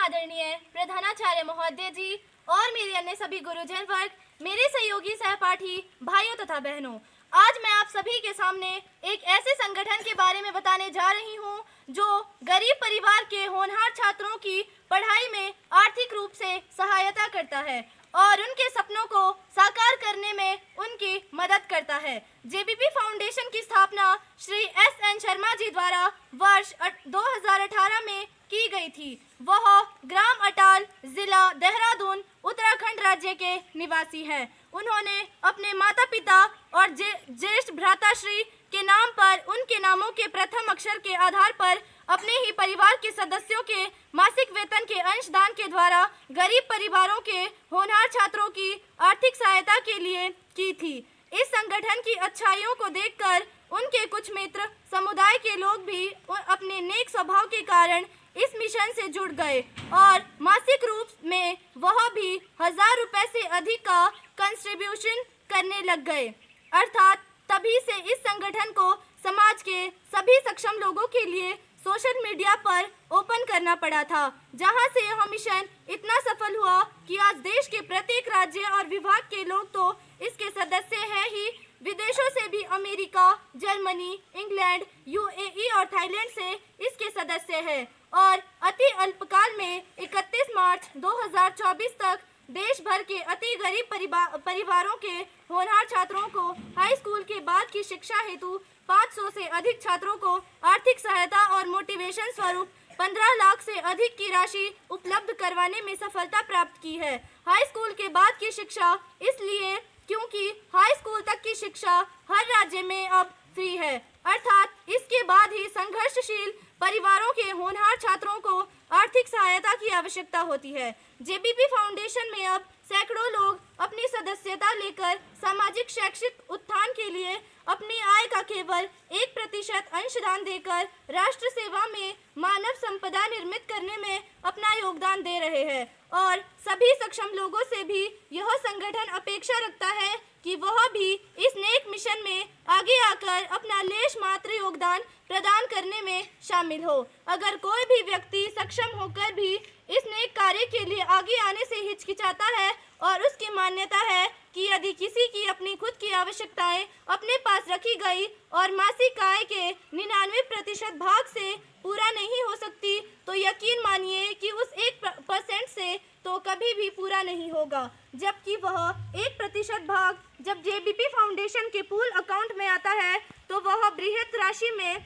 आदरणीय प्रधानाचार्य महोदय जी और मेरे अन्य सभी गुरुजन वर्ग, मेरे सहयोगी सहपाठी भाइयों तथा बहनों, आज मैं आप सभी के सामने एक ऐसे संगठन के बारे में बताने जा रही हूं जो गरीब परिवार के होनहार छात्रों की पढ़ाई में आर्थिक रूप से सहायता करता है और उनके सपनों को साकार करने में उनकी मदद करता है। जेबीपी फाउंडेशन की स्थापना श्री एस.एन. शर्मा जी द्वारा वर्ष 2018 में की गई थी। वह ग्राम अटाल, जिला देहरादून, उत्तराखंड राज्य के निवासी हैं। उन्होंने अपने माता पिता और ज्येष्ठ भ्राताश्री के नाम पर उनके नामों के प्रथम अक्षर के आधार पर अपने ही परिवार के सदस्यों के मासिक वेतन के अंशदान के द्वारा गरीब परिवारों के होनहार छात्रों की आर्थिक सहायता के लिए की थी। इस संगठन की अच्छाइयों को देखकर उनके कुछ मित्र समुदाय के लोग भी अपने नेक स्वभाव के कारण इस मिशन से जुड़ गए और मासिक रूप में वह भी 1000 रुपए से अधिक का कंट्रीब्यूशन करने लग गए। अर्थात तभी से इस संगठन को समाज के सभी सक्षम लोगों के लिए सोशल मीडिया पर ओपन करना पड़ा था, जहां से यह मिशन इतना सफल हुआ कि आज देश के प्रत्येक राज्य और विभाग के लोग तो इसके सदस्य हैं ही, विदेशों से भी अमेरिका, जर्मनी, इंग्लैंड, यूएई और थाईलैंड से इसके सदस्य हैं और अति अल्पकाल में 31 मार्च 2024 तक देश भर के अति गरीब परिवारों के होनहार छात्रों को हाई स्कूल के बाद की शिक्षा हेतु 500 से अधिक छात्रों को आर्थिक सहायता और मोटिवेशन स्वरूप 15 लाख से अधिक की राशि उपलब्ध करवाने में सफलता प्राप्त की है। हाई स्कूल के बाद की शिक्षा इसलिए क्योंकि हाई स्कूल तक की शिक्षा हर राज्य में अब फ्री है, अर्थात इसके बाद ही संघर्षशील परिवारों के होनहार छात्रों को आर्थिक सहायता की आवश्यकता होती है। जेबीपी फाउंडेशन में अब सैकड़ों लोग अपनी सदस्यता लेकर सामाजिक शैक्षिक उत्थान के लिए अपनी आय का केवल 1% अंशदान देकर राष्ट्र सेवा में मानव संपदा निर्मित करने में अपना योगदान दे रहे हैं और सभी सक्षम लोगों से भी यह संगठन अपेक्षा रखता है कि वह भी इस नेक मिशन में आगे आकर अपना लेश मात्र योगदान प्रदान करने में शामिल हो। अगर कोई भी व्यक्ति सक्षम होकर भी इस नेक कार्य के लिए आगे आने से हिचकिचाता है और उसकी मान्यता है कि यदि किसी की अपनी खुद की आवश्यकताएं अपने पास रखी गई और मासिक आय के 99% भाग से पूरा नहीं हो सकती, तो यकीन मानिए कि उस 1% से तो कभी भी पूरा नहीं होगा, जबकि वह 1% भाग जब जेबीपी फाउंडेशन के पूल अकाउंट में आता है तो वह बृहत राशि में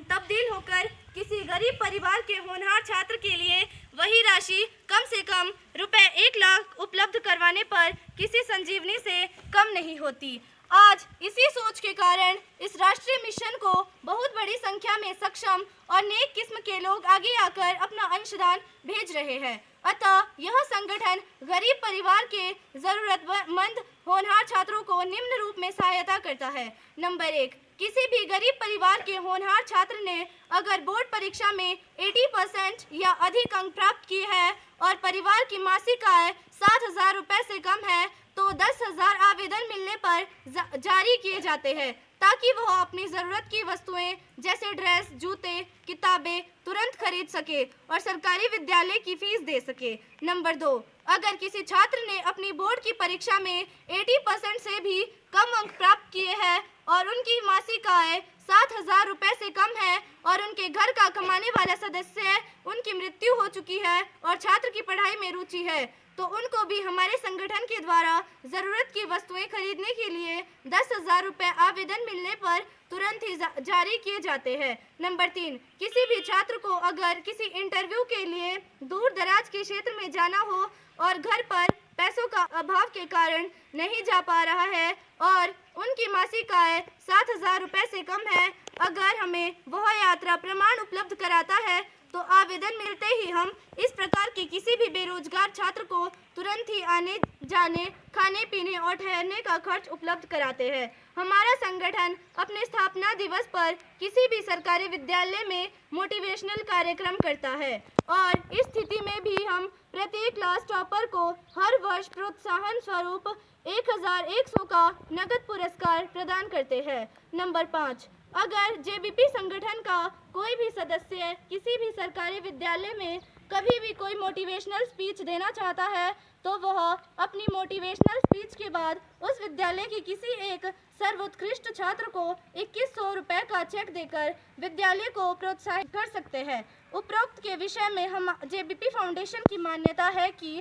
तब्दील होकर किसी गरीब परिवार के होनहार छात्र के लिए वही राशि कम से कम रुपए 1 लाख उपलब्ध करवाने पर किसी संजीवनी से कम नहीं होती। आज इसी सोच के कारण इस राष्ट्रीय मिशन को बहुत बड़ी संख्या में सक्षम और नेक किस्म के लोग आगे आकर अपना अंशदान भेज रहे हैं। अतः यह संगठन गरीब परिवार के जरूरतमंद होनहार छात्रों को निम्न रूप में सहायता करता है। नंबर 1, किसी भी गरीब परिवार के होनहार छात्र ने अगर बोर्ड परीक्षा में 80% या अधिक अंक प्राप्त किए हैं और परिवार की मासिक आय 7,000 रुपए से कम है तो 10,000 आवेदन मिलने पर जारी किए जाते हैं ताकि वह अपनी ज़रूरत की वस्तुएं जैसे ड्रेस, जूते, किताबें तुरंत खरीद सके और सरकारी विद्यालय की फीस दे सके। नंबर 2, अगर किसी छात्र ने अपनी बोर्ड की परीक्षा में 80% से भी कम अंक प्राप्त किए हैं और उनकी मासिक आय 7,000 रुपए से कम है और उनके घर का कमाने वाला सदस्य उनकी मृत्यु हो चुकी है और छात्र की पढ़ाई में रुचि है, तो उनको भी हमारे संगठन के द्वारा ज़रूरत की वस्तुएं खरीदने के लिए 10,000 रुपये आवेदन मिलने पर तुरंत ही जारी किए जाते हैं। नंबर 3, किसी भी छात्र को अगर किसी इंटरव्यू के लिए दूर दराज के क्षेत्र में जाना हो और घर पर पैसों का अभाव के कारण नहीं जा पा रहा है और उनकी मासिक आय 7,000 रुपये से कम है, अगर हमें वह यात्रा प्रमाण उपलब्ध कराता है तो आवेदन मिलते ही हम इस प्रकार के किसी भी बेरोजगार छात्र को तुरंत ही आने जाने, खाने पीने और ठहरने का खर्च उपलब्ध कराते हैं। हमारा संगठन अपने स्थापना दिवस पर किसी भी सरकारी विद्यालय में मोटिवेशनल कार्यक्रम करता है और इस स्थिति में भी हम प्रत्येक क्लास टॉपर को हर वर्ष प्रोत्साहन स्वरूप 1,100 का नगद पुरस्कार प्रदान करते हैं। नंबर 5, अगर जेबीपी संगठन का कोई भी सदस्य किसी भी सरकारी विद्यालय में कभी भी कोई मोटिवेशनल स्पीच देना चाहता है तो वह अपनी मोटिवेशनल स्पीच के बाद उस विद्यालय की किसी एक सर्वोत्कृष्ट छात्र को 2100 रुपये का चेक देकर विद्यालय को प्रोत्साहित कर सकते हैं। उपरोक्त के विषय में हम जेबीपी फाउंडेशन की मान्यता है कि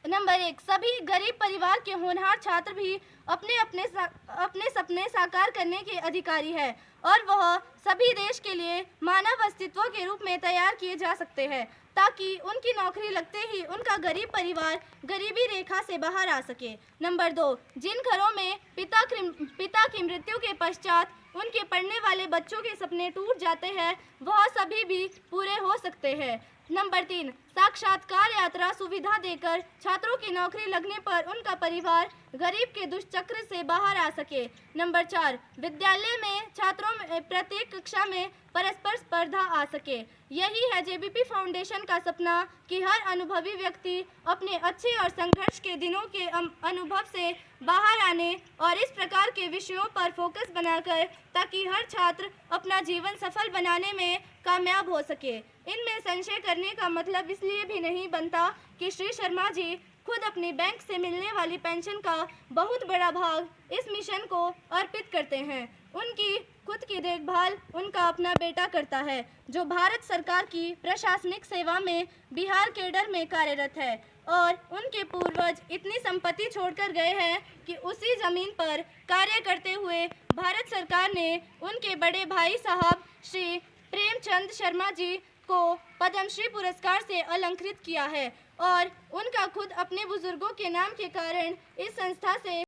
नंबर 1, सभी गरीब परिवार के होनहार छात्र भी अपने सपने साकार करने के अधिकारी है और वह सभी देश के लिए मानव अस्तित्व के रूप में तैयार किए जा सकते हैं ताकि उनकी नौकरी लगते ही उनका गरीब परिवार गरीबी रेखा से बाहर आ सके। नंबर 2, जिन घरों में पिता की मृत्यु के पश्चात उनके पढ़ने वाले बच्चों के सपने टूट जाते हैं वह सभी भी पूरे हो सकते हैं। नंबर 3, साक्षात्कार यात्रा सुविधा देकर छात्रों की नौकरी लगने पर उनका परिवार गरीब के दुष्चक्र से बाहर आ सके। नंबर 4, विद्यालय में छात्रों में प्रत्येक कक्षा में परस्पर स्पर्धा आ सके। यही है जेबीपी फाउंडेशन का सपना कि हर अनुभवी व्यक्ति अपने अच्छे और संघर्ष के दिनों के अनुभव से बाहर आने और इस प्रकार के विषयों पर फोकस बनाकर ताकि हर छात्र अपना जीवन सफल बनाने में कामयाब हो सके। इनमें संशय करने का मतलब इसलिए भी नहीं बनता कि श्री शर्मा जी खुद अपनी बैंक से मिलने वाली पेंशन का बहुत बड़ा भाग इस मिशन को अर्पित करते हैं। उनकी खुद की देखभाल उनका अपना बेटा करता है जो भारत सरकार की प्रशासनिक सेवा में बिहार कैडर में कार्यरत है और उनके पूर्वज इतनी संपत्ति छोड़कर गए हैं कि उसी जमीन पर कार्य करते हुए भारत सरकार ने उनके बड़े भाई साहब श्री प्रेमचंद शर्मा जी को पद्मश्री पुरस्कार से अलंकृत किया है और उनका खुद अपने बुजुर्गों के नाम के कारण इस संस्था से